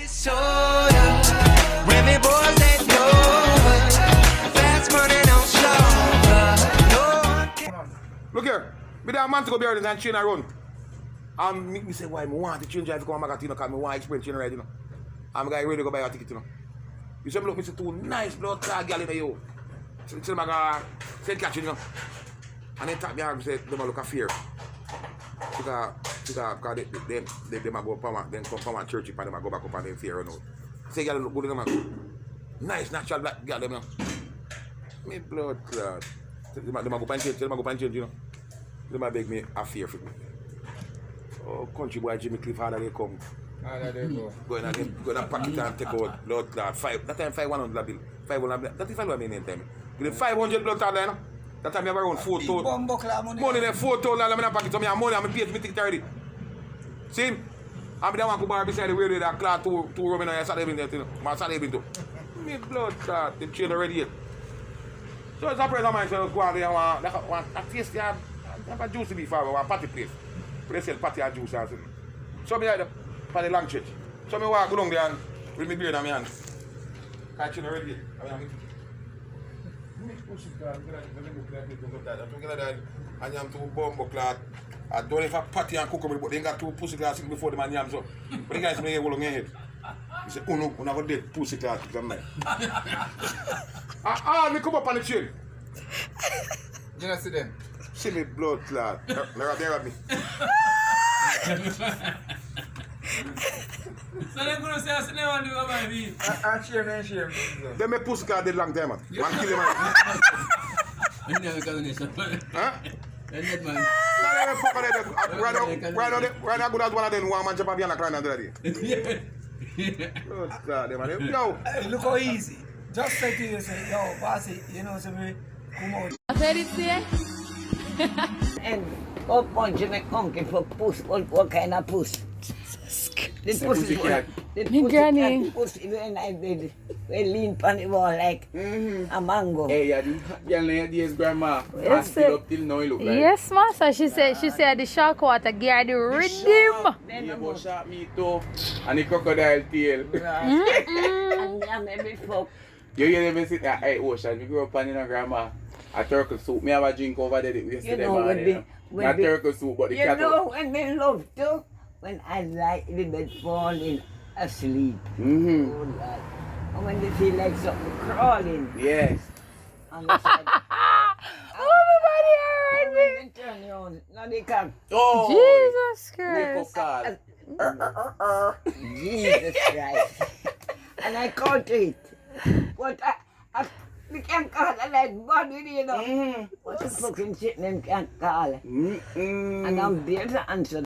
Soda, when me boys that know, fast money don't show. No one can. Look here, me there a man to go behind and chain a run. And me say why me want to change drive to come back at you know, cause me want explain chain ride, you know. And me guy ready to go buy a ticket, you know. You see me look, me see two nice blood clot gal in the yo. So me go say catch you know. And then tap me and say them a look a fear. Because they might go up then come from a church and they might go back up and then fear or no. Say gal look good in them. Nice natural black gal them you know. Me blood clot. They might go and change, you know. They might beg me a fear for me. Oh, country boy Jimmy Cliff, how they come? How did they go? Go in and pack it and take out blood clot. That time 500 bill. 500 that is what I mean in time. Give 500 blood clot there, no? That time I have around 4,000. Money there, 4,000 in my pocket. So I have money, I'm paid me ticket already. See? I'm the one who bar beside the railway that clot two room in there. I started even there, you know. I started even too. Me blood clot, the chain already yet. So it's a friend of mine, so go on there and want a taste, I have a juice to be for a party place. They sell patty and juice and something. So me had for the long church. So me walk along there and with me beard in my hand. I chain already yet. And you have two bumbo clot. I don't have a patty and cookery, but they got two pussy class before the man yam so. But the guys may have along head. He said, oh no, we're not going to dead pussy class because I'm like. Me come up on the chain. You know see them? See me blood clot. There at me. So they're going to say, I see no one do what I mean. I shame. They make pussy clot dead long time, man. Man kill him, man. I never got this. Huh? And that man. Right now, good as one of them, one man jump up here and cry and do that. Blood clot, man. Yo. Look how easy. Just say to you, say, yo, bossy, you know, so we come out. And what point you make monkey for puss? What kind of puss? The pussy cat. The pussy when I did, we lean on the wall like a mango. Hey, yeah, the days grandma. Yes, Still up till now, he look like. yes, master. She said the shark water guard the rhythm. Yeah, but shark meat too. And the crocodile tail. And yeah, maybe fuck. You never sit there, hey, Ocean, we grew up on, you know, grandma, a turtle soup. Me have a drink over there yesterday morning. Not turtle soup, but the You cat. know when they love to, when I lie in the bed falling asleep. Mm-hmm. Oh, God. And when they feel like something crawling Yes. on the side. Oh, my body And hurt when me. they turn around, now they come. Oh! Jesus Christ. Jesus Christ. And I caught it. What we can't call it like body, you know. What the fucking shit them can't call it. And I'm there to answer